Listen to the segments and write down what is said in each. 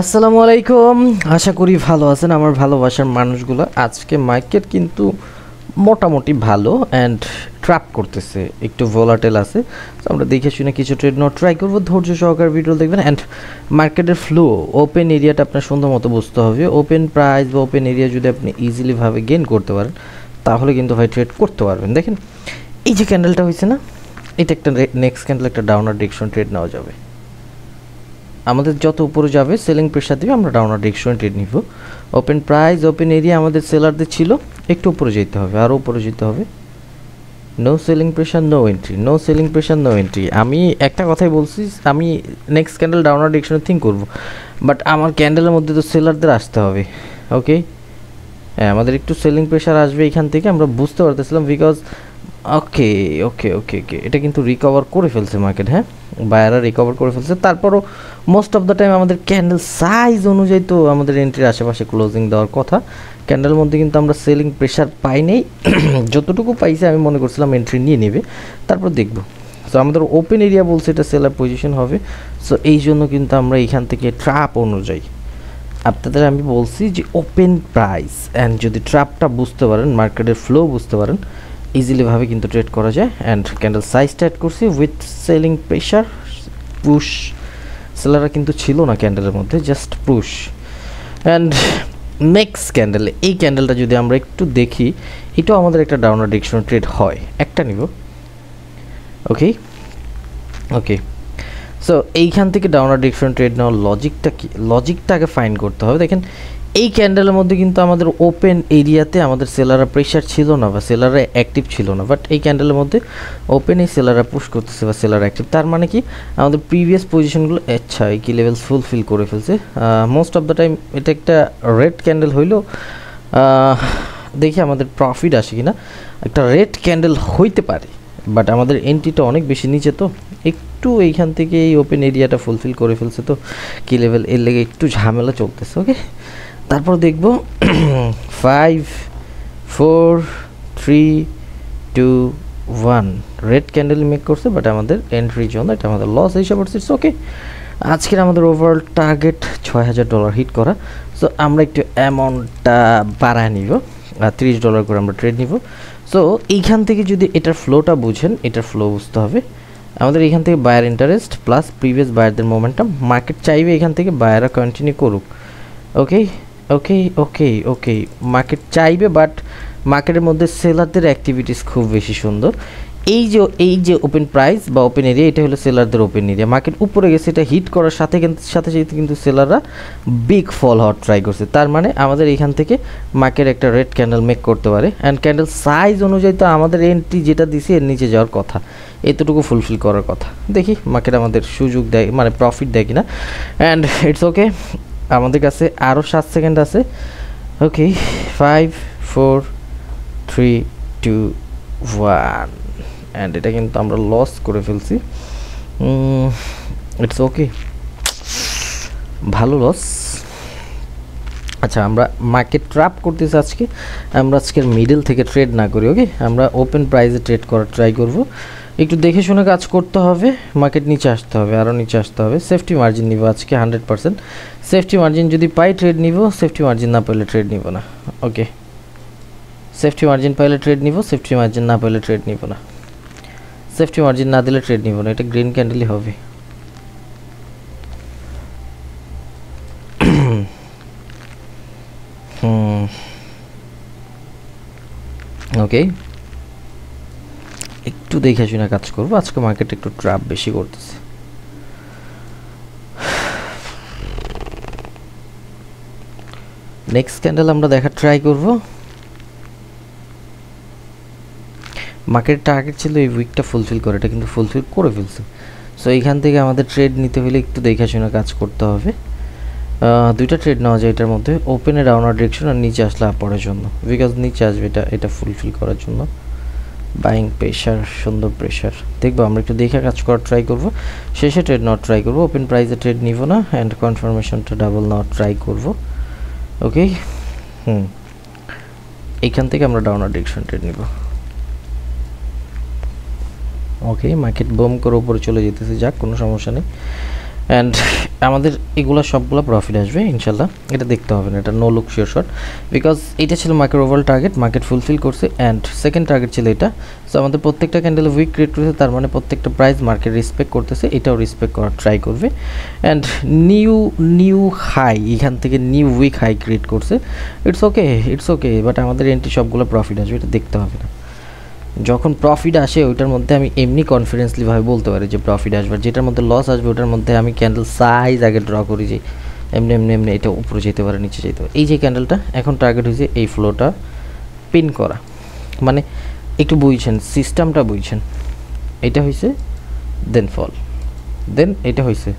আসসালামু আলাইকুম। আশা করি ভালো আছেন আমার ভালোবাসার মানুষগুলো। আজকে মার্কেট কিন্তু মোটামুটি ভালো অ্যান্ড ট্র্যাপ করতেছে, একটু ভোলাটেল আছে। তো আমরা দেখে শুনে কিছু ট্রেড নেওয়ার ট্রাই করবো। ধৈর্য সহকারে ভিডিও দেখবেন অ্যান্ড মার্কেটের ফ্লো, ওপেন এরিয়াটা আপনার সুন্দর মতো বুঝতে হবে। ওপেন প্রাইস বা ওপেন এরিয়া যদি আপনি ইজিলিভাবে গেইন করতে পারেন তাহলে কিন্তু ভাই ট্রেড করতে পারবেন। দেখেন এই যে ক্যান্ডেলটা হয়েছে না, এটা একটা নেক্সট ক্যান্ডেল, একটা ডাউনার ডিরেকশন ট্রেড নেওয়া যাবে। আমাদের যত উপরে যাবে সেলিং প্রেশার দিবে, আমরা ডাউনার ডিরেকশনে ট্রেড নিব। ওপেন প্রাইস ওপেন এরিয়া আমাদের সেলারদের ছিল, একটু উপরে যেতে হবে, আরও উপরে যেতে হবে। No selling pressure no entry, no selling pressure no entry. আমি একটা কথাই বলছি, আমি নেক্সট ক্যান্ডেল ডাউনার ডিরেকশনে থিঙ্ক করব, বাট আমার ক্যান্ডেলের মধ্যে তো সেলারদের আসতে হবে। ওকে, হ্যাঁ আমাদের একটু সেলিং প্রেশার আসবে এখান থেকে, আমরা বুঝতে পারতেছিলাম বিকজ ওকে ওকে ওকে ওকে এটা কিন্তু রিকভার করে ফেলছে মার্কেট। হ্যাঁ, বায়াররা রিকভার করে ফেলছে। তারপরও মোস্ট অফ দ্য টাইম আমাদের ক্যান্ডেল সাইজ অনুযায়ী তো আমাদের এন্ট্রির আশেপাশে ক্লোজিং দেওয়ার কথা। ক্যান্ডেলের মধ্যে কিন্তু আমরা সেলিং প্রেশার পাই নেই, যতটুকু পাইছে আমি মনে করছিলাম এন্ট্রি নিয়ে নেবে, তারপর দেখব। সো আমাদের ওপেন এরিয়া বলছে এটা সেলার পজিশন হবে। সো এই জন্য কিন্তু আমরা এখান থেকে ট্র্যাপ অনুযায়ী আপনাদের আমি বলছি যে ওপেন প্রাইস অ্যান্ড যদি ট্র্যাপটা বুঝতে পারেন, মার্কেটের ফ্লো বুঝতে পারেন, ইজিলিভাবে কিন্তু ট্রেড করা যায়। অ্যান্ড ক্যান্ডেল সাইজটা অ্যাড করছি উইথ সেলিং প্রেশার, পুশ। সেলাররা কিন্তু ছিল না ক্যান্ডেলের মধ্যে, just push. And next candle, এই ক্যান্ডেলটা যদি আমরা একটু দেখি, এটাও আমাদের একটা ডাউনার ডিরেকশন ট্রেড হয়, একটা নিব। ওকে ওকে, সো এইখান থেকে ডাউনার ডিরেকশন ট্রেড নেওয়ার লজিকটা কি, লজিকটা আগে ফাইন করতে হবে। দেখেন এই ক্যান্ডেলের মধ্যে কিন্তু আমাদের ওপেন এরিয়াতে আমাদের সেলাররা প্রেশার ছিল না বা সেলাররা অ্যাক্টিভ ছিল না, বাট এই ক্যান্ডেলের মধ্যে ওপেন এই সেলাররা পুশ করতেছে বা সেলার অ্যাক্টিভ। তার মানে কি আমাদের প্রিভিয়াস পজিশনগুলো আচ্ছা এই কি লেভেল ফুলফিল করে ফেলছে। মোস্ট অফ দ্য টাইম এটা একটা রেড ক্যান্ডেল হইলেও দেখি আমাদের প্রফিট আসে কিনা। একটা রেড ক্যান্ডেল হইতে পারে, বাট আমাদের এন্ট্রিটা অনেক বেশি নিচে, তো একটু এইখান থেকে এই ওপেন এরিয়াটা ফুলফিল করে ফেলছে, তো কি লেভেল এর লেগে একটু ঝামেলা চলতেছে। ওকে, তারপর দেখব 5 4 3 2 1 রেড ক্যান্ডেল মেক করছে, বাট আমাদের এন্ট্রি জোন, এটা আমাদের লস হিসাবে পড়ছে। ওকে, আজকের আমাদের ওভারঅল টার্গেট $6000 হিট করা। সো আমরা একটু অ্যামাউন্টটা বাড়ায় নিব, $30 করে আমরা ট্রেড নিব। সো এইখান থেকে যদি এটার ফ্লোটা বুঝেন, এটার ফ্লো বুঝতে হবে আমাদের। এখান থেকে বায়ার ইন্টারেস্ট প্লাস প্রিভিয়াস বায়ারদের মোমেন্টাম, মার্কেট চাইবে এখান থেকে বায়াররা কন্টিনিউ করুক। ওকে ওকে ওকে ওকে, মার্কেট চাইবে, বাট মার্কেটের মধ্যে সেলারদের অ্যাক্টিভিটিস খুব বেশি সুন্দর। এই যে ওপেন প্রাইস বা ওপেন এরিয়া, এটা হলো সেলারদের ওপেন এরিয়া। মার্কেট উপরে গেছে, এটা হিট করার সাথে সাথে কিন্তু সেলাররা বিগ ফল হওয়ার ট্রাই করছে। তার মানে আমাদের এখান থেকে মার্কেট একটা রেড ক্যান্ডেল মেক করতে পারে। অ্যান্ড ক্যান্ডেল সাইজ অনুযায়ী তো আমাদের এন্ট্রি যেটা দিছে এর নিচে যাওয়ার কথা, এতটুকু ফুলফিল করার কথা। দেখি মার্কেট আমাদের সুযোগ দেয়, মানে প্রফিট দেয় কিনা। অ্যান্ড ইটস ওকে, আমাদের কাছে আরও 7 সেকেন্ড আছে। ওকে 5 4 3 2 1 অ্যান্ড এটা কিন্তু আমরা লস করে ফেলছি। ইটস ওকে, ভালো লস। আচ্ছা, আমরা মার্কেট ট্র্যাপ করতেছি আজকে, আমরা আজকের মিডল থেকে ট্রেড না করি। ওকে, আমরা ওপেন প্রাইসে ট্রেড করার ট্রাই করব। একটু দেখে শুনে কাজ করতে হবে, মার্কেট নিচে আসতে হবে, আরও নিচে আসতে হবে। সেফটি মার্জিন নিব আজকে 100%। সেফটি মার্জিন যদি পাই ট্রেড নিব, সেফটি মার্জিন না পাইলে ট্রেড নিব না। ওকে, সেফটি মার্জিন পাইলে ট্রেড নিব, সেফটি মার্জিন না পাইলে ট্রেড নিব না। সেফটি মার্জিন না দিলে ট্রেড নিব না, এটা গ্রিন ক্যান্ডেলই হবে। ওকে, একটু দেখে শুনে কাজ করবো আজকে, মার্কেট একটু ট্র্যাপ বেশি করতেছে। নেক্সট ক্যান্ডেল আমরা দেখার ট্রাই করব। মার্কেট টার্গেট ছিল এই উইকটা ফুলফিল করে, এটা কিন্তু ফুলফিল করে ফেলছে। সো এইখান থেকে আমাদের ট্রেড নিতে হলে একটু দেখে শুনে কাজ করতে হবে। দুইটা ট্রেড নেওয়া যায় এটার মধ্যে, ওপেনে ডাউনার ডিরেকশন আর নিচে আসলে আপরের জন্য, বিকজ নিচে আসবে এটা ফুলফিল করার জন্য। বাইং প্রেশার, সুন্দর প্রেশার দেখবো, আমরা একটু দেখে কাজ করার ট্রাই করব। শেষে ট্রেড নেওয়ার ট্রাই করব, ওপেন প্রাইসে ট্রেড নিব না। অ্যান্ড কনফার্মেশনটা ডাবল নেওয়ার ট্রাই করব। ওকে, এইখান থেকে আমরা ডাউনার ডিরেকশন ট্রেড নিব। ওকে, মার্কেট বুম করে উপরে চলে যেতেছে, যাক কোনো সমস্যা নেই। অ্যান্ড আমাদের এগুলো সবগুলো প্রফিট আসবে ইনশাল্লাহ, এটা দেখতে হবে না, এটা no look sure shot, because এটা ছিল market overall target, market fulfil করছে অ্যান্ড সেকেন্ড টার্গেট ছিল এটা। সো আমাদের প্রত্যেকটা ক্যান্ডেলে উইক ক্রিয়েট করেছে, তার মানে প্রত্যেকটা প্রাইস মার্কেট রেসপেক্ট করতেছে, এটাও রেসপেক্ট করার ট্রাই করবে অ্যান্ড নিউ হাই, এখান থেকে নিউ উইক হাই ক্রিয়েট করছে। ইটস ওকে, বাট আমাদের এন্ট্রি সবগুলো প্রফিট আসবে, এটা দেখতে হবে না। যখন প্রফিট আসে ওইটার মধ্যে আমি এমনি কনফিডেন্সলিভাবে বলতে পারি যে প্রফিট আসবে, যেটার মধ্যে লস আসবে ওটার মধ্যে আমি ক্যান্ডেল সাইজ আগে ড্র করি যে এমনি এটা উপরে যেতে পারে, নিচে যেতে পারে। এই যে ক্যান্ডেলটা এখন টার্গেট হয়েছে এই ফ্লোটা পিন করা, মানে একটু বুঝছেন সিস্টেমটা, বুঝছেন এটা হয়েছে দেন ফল, দেন এটা হয়েছে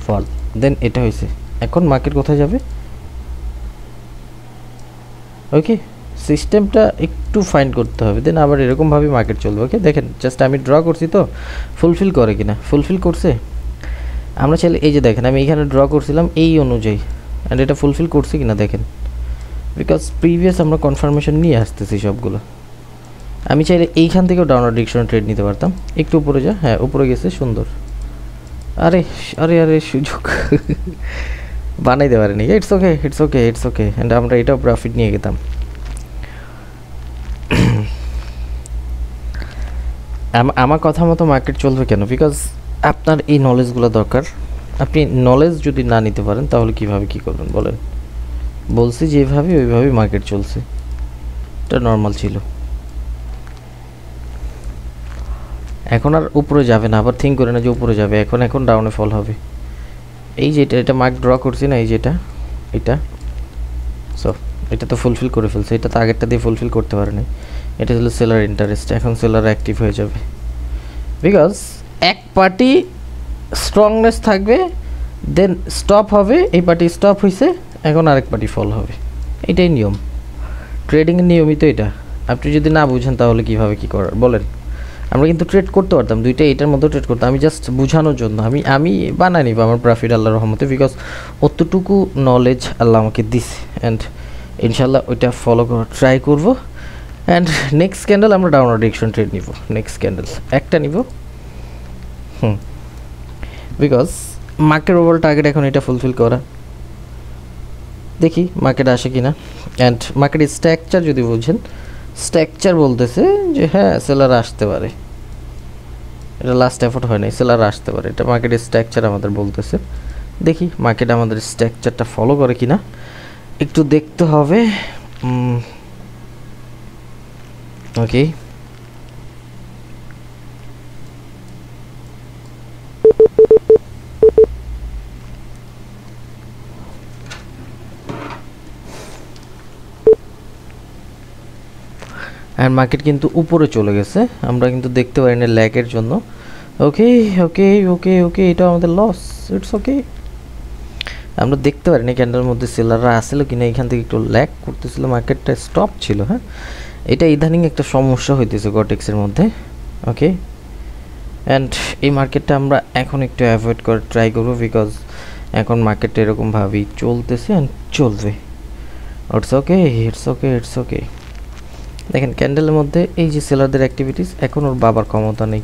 ফল, দেন এটা হয়েছে। এখন মার্কেট কোথায় যাবে? ওকে, সিস্টেমটা একটু ফাইন্ড করতে হবে, দেন আবার এরকমভাবে মার্কেট চলবে। ওকে, দেখেন জাস্ট আমি ড্র করছি তো ফুলফিল করে কিনা, ফুলফিল করছে। আমরা চাইলে এই যে দেখেন আমি এখানে ড্র করছিলাম এই অনুযায়ী, অ্যান্ড এটা ফুলফিল করছে কিনা দেখেন, বিকজ প্রিভিয়াস আমরা কনফার্মেশন নিয়ে আসতেছি সবগুলো। আমি চাইলে এইখান থেকেও ডাউনওয়ার্ড ডিরেকশনে ট্রেড নিতে পারতাম, একটু উপরে যা, হ্যাঁ উপরে গেছে সুন্দর। আরে আরে আরে সুযোগ বানাইতে পারেনি, ইটস ওকে অ্যান্ড আমরা এটাও প্রফিট নিয়ে গেতাম। আমার কথা মতো মার্কেট চলবে কেন? বিকজ আপনার এই নলেজগুলো দরকার। আপনি নলেজ যদি না নিতে পারেন তাহলে কিভাবে কি করবেন বলেন? বলছি যেভাবে ওইভাবেই মার্কেট চলছে, এটা নর্মাল ছিল। এখন আর উপরে যাবে না, আবার থিঙ্ক করে না যে উপরে যাবে, এখন ডাউনে ফল হবে। এই যে এটা মার্ক ড্র করছি না, এই যেটা এটা, সো এটা তো ফুলফিল করে ফেলছে, এটা তো আগেরটা দিয়ে ফুলফিল করতে পারেনি। এটা ছিল সেলার ইন্টারেস্ট, এখন সেলার অ্যাক্টিভ হয়ে যাবে, বিকজ এক পার্টি স্ট্রংনেস থাকবে, দেন স্টপ হবে, এই পার্টি স্টপ হয়েছে, এখন আরেক পার্টি ফল হবে। এটাই নিয়ম, ট্রেডিংয়ের নিয়মই তো এটা। আপনি যদি না বুঝেন তাহলে কীভাবে কী করার বলেন? আমরা কিন্তু ট্রেড করতে পারতাম, দুইটা এটার মধ্যে ট্রেড করতাম, আমি জাস্ট বোঝানোর জন্য আমি বানাই নিব আমার প্রফিট আল্লাহর রহমতে, বিকজ অতটুকু নলেজ আল্লাহ আমাকে দিছে অ্যান্ড ইনশাল্লাহ ওইটা ফলো করার ট্রাই করবো। অ্যান্ড নেক্সট ক্যান্ডেল আমরা ডাউনওয়ার্ড ডিরেকশন ট্রেড নিব, নেক্সট ক্যান্ডেল একটা নিব, বিকজ মার্কেট ওভারঅল টার্গেট এখন এটা ফুলফিল করা, দেখি মার্কেট আসে কিনা। অ্যান্ড মার্কেটের স্ট্রাকচার যদি বুঝেন, স্ট্রাকচার বলতেছে যে হ্যাঁ সেলার আসতে পারে, এটা লাস্ট এফোর্ট হয় নাই, সেলার আসতে পারে, এটা মার্কেটের স্ট্রাকচার আমাদের বলতেছে। দেখি মার্কেট আমাদের স্ট্রাকচারটা ফলো করে কিনা, একটু দেখতে হবে। ওকে, আর মার্কেট কিন্তু উপরে চলে গেছে, আমরা কিন্তু দেখতে পারি না ল্যাগের জন্য। ওকে, এটা আমাদের লস, ইটস ওকে। আমরা দেখতে পারি না ক্যান্ডেলের মধ্যে সেলাররা আসলে কিনা, এখান থেকে একটু ল্যাগ করতেছিল, মার্কেটটা স্টপ ছিল। হ্যাঁ, এটা ইদানিং একটা সমস্যা হইতেছে গটেক্সের মধ্যে। ওকে, অ্যান্ড এই মার্কেটটা আমরা এখন একটু অ্যাভয়েড করার ট্রাই করবো, বিকজ এখন মার্কেটটা এরকমভাবেই চলতেছে অ্যান্ড চলবে। It's okay. দেখেন ক্যান্ডেলের মধ্যে এই যে সেলারদের অ্যাক্টিভিটিস, এখন ওর বাবার ক্ষমতা নেই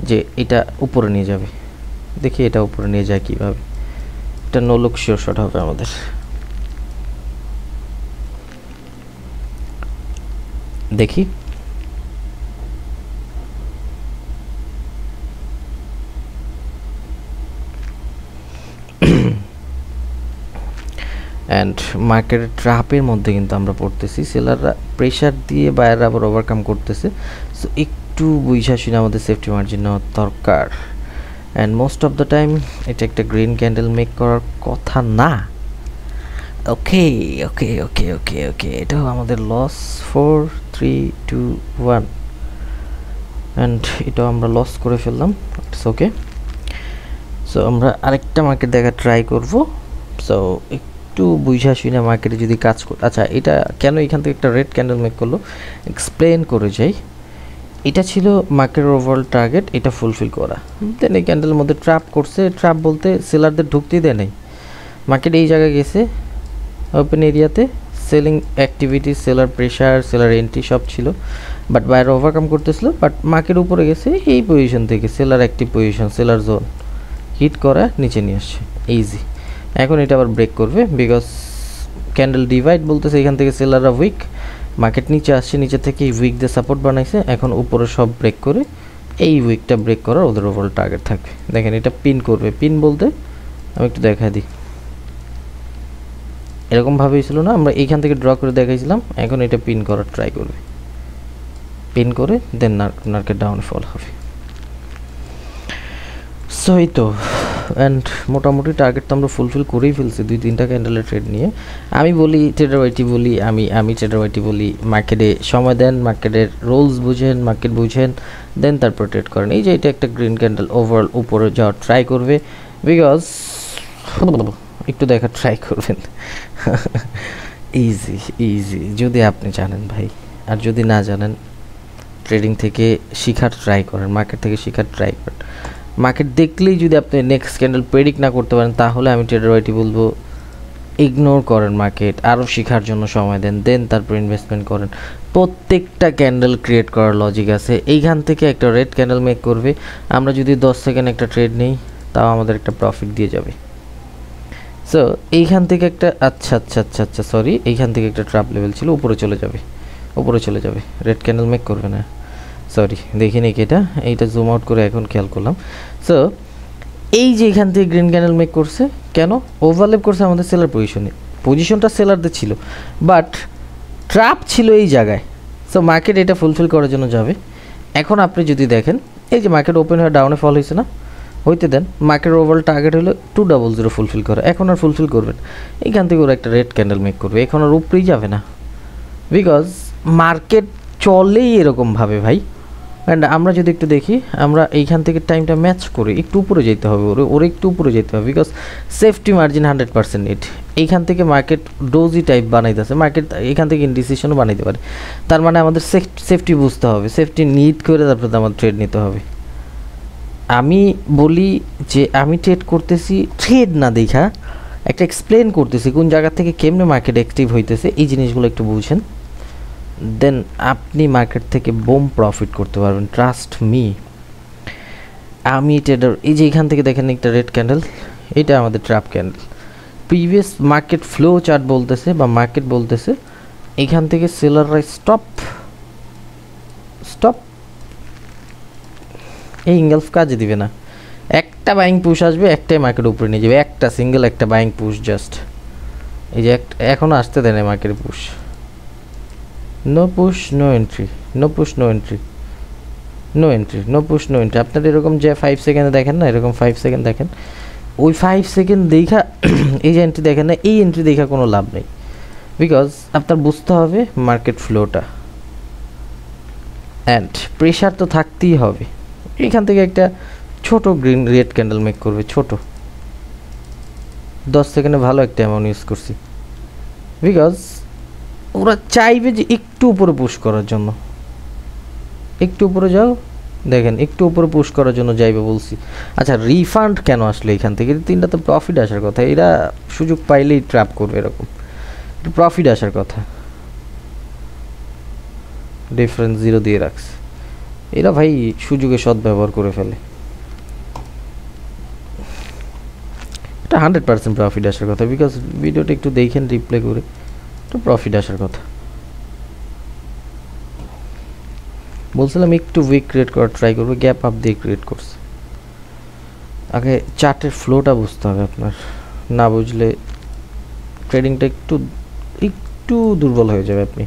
যে এটা উপরে নিয়ে যাবে। দেখি এটা উপরে নিয়ে যায় কীভাবে, এটা নো লুক শিওর শট হবে আমাদের। দেখি অ্যান্ড মার্কেটের ট্র্যাপের মধ্যে কিন্তু আমরা পড়তেছি, সেলাররা প্রেশার দিয়ে বায়াররা আবার ওভারকাম করতেছে। সো একটু বুঝা শুনে আমাদের সেফটি মার্জিন নেওয়ার দরকার। And most of the time এটা একটা গ্রিন ক্যান্ডেল মেক করার কথা না। ওকে, এটাও আমাদের লস, 4 3 2 1, অ্যান্ড এটাও আমরা লস করে ফেললাম। It's okay. সো আমরা আরেকটা মার্কেট দেখা ট্রাই করব। সো একটু বুঝা শুনে মার্কেটে যদি কাজ আচ্ছা এটা কেন এখান থেকে একটা রেড ক্যান্ডেল মেক করলো এক্সপ্লেন করে যাই। এটা ছিল মার্কেটের ওভারঅল টার্গেট, এটা ফুলফিল করা, দেন এই ক্যান্ডেলের মধ্যে ট্র্যাপ করছে। ট্র্যাপ বলতে সেলারদের ঢুকতেই দেয় নাই, মার্কেট এই জায়গায় গেছে ওপেন এরিয়াতে, selling activity, seller pressure, seller entry সব ছিল, বাট বাইরে ওভারকাম করতেছিল। বাট মার্কেট উপরে গেছে এই পজিশন থেকে, seller active position, seller zone, hit করা নিচে নিয়ে আসছে, ইজি। এখন এটা আবার ব্রেক করবে বিকজ ক্যান্ডেল ডিভাইড বলতেছে এখান থেকে সেলাররা উইক, মার্কেট নিচে আসছে, নিচে থেকে এই উইক দিয়ে সাপোর্ট বানাইছে, এখন উপরে সব ব্রেক করে এই উইকটা ব্রেক করার ওদের ওভারঅল টার্গেট থাকবে। দেখেন এটা পিন করবে, পিন বলতে আমি একটু দেখা দিই, এরকমভাবেই ছিল না, আমরা এইখান থেকে ড্র করে দেখাইছিলাম, এখন এটা পিন করার ট্রাই করবে, পিন করে দেন মার্কেট ডাউন ফল হবে। সো এই তো, অ্যান্ড মোটামুটি টার্গেট তো আমরা ফুলফিল করেই ফেলছি 2-3টা ক্যান্ডেলের ট্রেড নিয়ে। আমি বলি ট্রেডার ওয়াইটি বলি, আমি ট্রেডার ওয়াইটি বলি, মার্কেটে সময় দেন, মার্কেটের রোলস বুঝেন, মার্কেট বুঝেন, দেন তারপর ট্রেড করেন। এই যে এটা একটা গ্রিন ক্যান্ডেল ওভারঅল উপরে যাওয়ার ট্রাই করবে বিকজ একটু দেখার ট্রাই করবেন। ইজি ইজি যদি আপনি জানেন ভাই, আর যদি না জানেন ট্রেডিং থেকে শেখার ট্রাই করেন, মার্কেট থেকে শেখার ট্রাই করেন। মার্কেট দেখলেই যদি আপনি নেক্সট ক্যান্ডেল প্রেডিক্ট না করতে পারেন তাহলে আমি ট্রেডার ওয়াইটি বলবো ইগনোর করেন মার্কেট, আরও শেখার জন্য সময় দেন, দেন তারপর ইনভেস্টমেন্ট করেন। প্রত্যেকটা ক্যান্ডেল ক্রিয়েট করার লজিক আছে। এইখান থেকে একটা রেড ক্যান্ডেল মেক করবে, আমরা যদি 10 সেকেন্ড একটা ট্রেড নেই তাও আমাদের একটা প্রফিট দিয়ে যাবে। সো এইখান থেকে একটা আচ্ছা সরি, এইখান থেকে একটা ট্র্যাপ লেভেল ছিল, উপরে চলে যাবে, উপরে চলে যাবে, রেড ক্যান্ডেল মেক করবে না, সরি দেখিনি কি এইটা জুম আউট করে এখন খেয়াল করলাম। সো এই যে এখান থেকে গ্রিন ক্যান্ডেল মেক করছে, কেন ওভারল্যাপ করছে আমাদের সেলার পজিশনে, পজিশনটা সেলারদের ছিল বাট ট্র্যাপ ছিল এই জায়গায়। সো মার্কেট এটা ফুলফিল করার জন্য যাবে। এখন আপনি যদি দেখেন এই যে মার্কেট ওপেন হয়ে ডাউনে ফল হয়েছে না, হইতে দেন, মার্কেট ওভারঅল টার্গেট হলো 200 ফুলফিল করা, এখন আর ফুলফিল করবেন, এইখান থেকে ওরা একটা রেড ক্যান্ডেল মেক করবে, এখন আর উপরেই যাবে না বিকজ মার্কেট চলেই এরকমভাবে ভাই। অ্যান্ড আমরা যদি একটু দেখি, আমরা এইখান থেকে টাইমটা ম্যাচ করে একটু উপরে যেতে হবে, ওরে একটু উপরে যেতে হবে বিকজ সেফটি মার্জিন 100% নিট। এইখান থেকে মার্কেট ডোজি টাইপ বানাইতেছে, মার্কেট এখান থেকে ইনডিসিশনও বানাইতে পারে, তার মানে আমাদের সেফটি বুঝতে হবে, সেফটি নিড করে তারপরে আমার ট্রেড নিতে হবে। আমি বলি যে আমি ট্রেড করতেছি ট্রেড না দেখা, একটা এক্সপ্লেন করতেছি কোন জায়গা থেকে কেমনে মার্কেট অ্যাক্টিভ হইতেছে, এই জিনিসগুলো একটু বুঝেন, দেন আপনি মার্কেট থেকে বোম প্রফিট করতে পারবেন, ট্রাস্ট মি। আমি ট্রেডার, এই যে এখান থেকে দেখেন একটা রেড ক্যান্ডেল, এটা আমাদের trap candle. Previous market flow chart বলতেছে বা মার্কেট বলতেছে এখান থেকে সেলাররা স্টপ, এই ইঙ্গেলস কাজে দিবে না, একটা বাইং পুশ আসবে, একটাই মার্কেট উপরে নিয়ে যাবে, একটা সিঙ্গেল একটা বাইং পুশ জাস্ট, এই যে এখনও আসতে দেয় না market push, no push no entry, no push no entry, no entry, no push no entry. আপনার এরকম যে 5 সেকেন্ডে দেখেন না, এরকম 5 সেকেন্ড দেখেন, ওই 5 সেকেন্ড দেখা এই যে এন্ট্রি দেখেন না, এই এন্ট্রি দেখা কোনো লাভ নেই বিকজ আপনার বুঝতে হবে মার্কেট ফ্লোটা, অ্যান্ড প্রেশার তো থাকতেই হবে। এখান থেকে একটা ছোট গ্রিন রেড ক্যান্ডেল মেক করবে, ছোট 10 সেকেন্ডে ভালো একটা অ্যামাউন্ট ইউজ করছি বিকজ ওরা চাইবে যে একটু উপরে পুশ করার জন্য, একটু উপরে যাও, দেখেন একটু উপরে পুশ করার জন্য যাইবে বলছি। আচ্ছা রিফান্ড কেন আসলো এখান থেকে, 3টা তো প্রফিট আসার কথা, এরা সুযোগ পাইলেই ট্র্যাপ করবে, এরকম একটু প্রফিট আসার কথা, ডিফারেন্স 0 দিয়ে রাখছে, এরা ভাই সুযোগে সদ্ব্যবহার করে ফেলে, এটা 100% প্রফিট আসার কথা বিকজ ভিডিওটা একটু দেখেন রিপ্লে করে, তো প্রফিট আসার কথা। বলছিলাম একটু উইক ক্রিয়েট করার ট্রাই করবে, গ্যাপ আপ দিয়ে ক্রিয়েট করছে। আগে চার্টের ফ্লোটা বুঝতে হবে আপনার, না বুঝলে ট্রেডিংটা একটু দুর্বল হয়ে যাবে, আপনি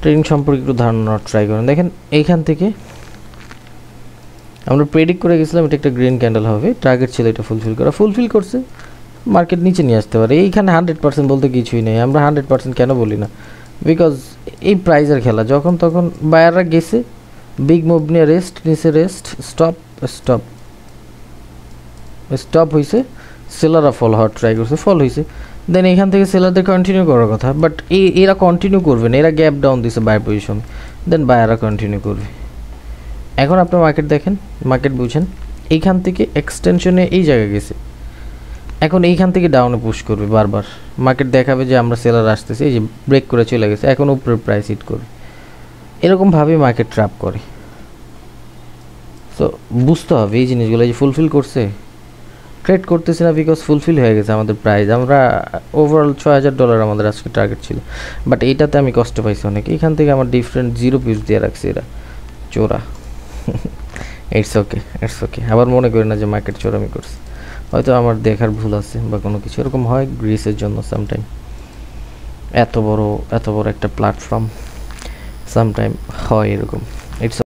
ট্রেডিং সম্পর্কে একটু ধারণা ট্রাই করেন। দেখেন এইখান থেকে আমরা প্রেডিক্ট করে গেছিলাম এটা একটা গ্রিন ক্যান্ডেল হবে, টার্গেট ছিল এটা ফুলফিল করছে, মার্কেট নিচে নিয়ে আসতে পারে। এইখানে 100% বলতে কিছুই নেই, আমরা 100% কেন বলি না বিকজ এই প্রাইজের খেলা, যখন তখন বায়াররা গেছে বিগ মুভ নিয়ে রেস্ট নিচে, রেস্ট স্টপ হয়েছে, সেলাররা ফল হওয়ার ট্রাই করছে, ফল হয়েছে, দেন এখান থেকে সেলারদের কন্টিনিউ করার কথা, বাট এরা কন্টিনিউ করবে না, এরা গ্যাপ ডাউন দিছে বাই পজিশন, দেন বায়াররা কন্টিনিউ করবে। এখন আপনার মার্কেট দেখেন, মার্কেট বুঝেন, এইখান থেকে এক্সটেনশনে এই জায়গায় গেছে, এখন এইখান থেকে ডাউনে পুশ করবে বারবার, মার্কেট দেখাবে যে আমরা সেলার আসতেছি, এই যে ব্রেক করে চলে গেছে, এখন উপরে প্রাইস হিট করবে, এরকমভাবে মার্কেট ট্র্যাপ করে। সো বুঝতে হবে এই জিনিসগুলো, যে ফুলফিল করছে ট্রেড করতেছি না বিকজ ফুলফিল হয়ে গেছে আমাদের প্রাইস। আমরা ওভারঅল $6000 আমাদের আজকে টার্গেট ছিল, বাট এইটাতে আমি কষ্ট পাইছি অনেক। এখান থেকে আমার ডিফারেন্ট 0 পিস দিয়ে রাখছে এরা, চোরা। It's okay, it's okay. আবার মনে করি না যে মার্কেট চোরামি করছে, হয়তো আমার দেখার ভুল আছে বা কোনো কিছু এরকম হয় গ্রিসের জন্য সামটাইম। এত বড় একটা প্ল্যাটফর্ম সামটাইম হয় এরকম। ইটস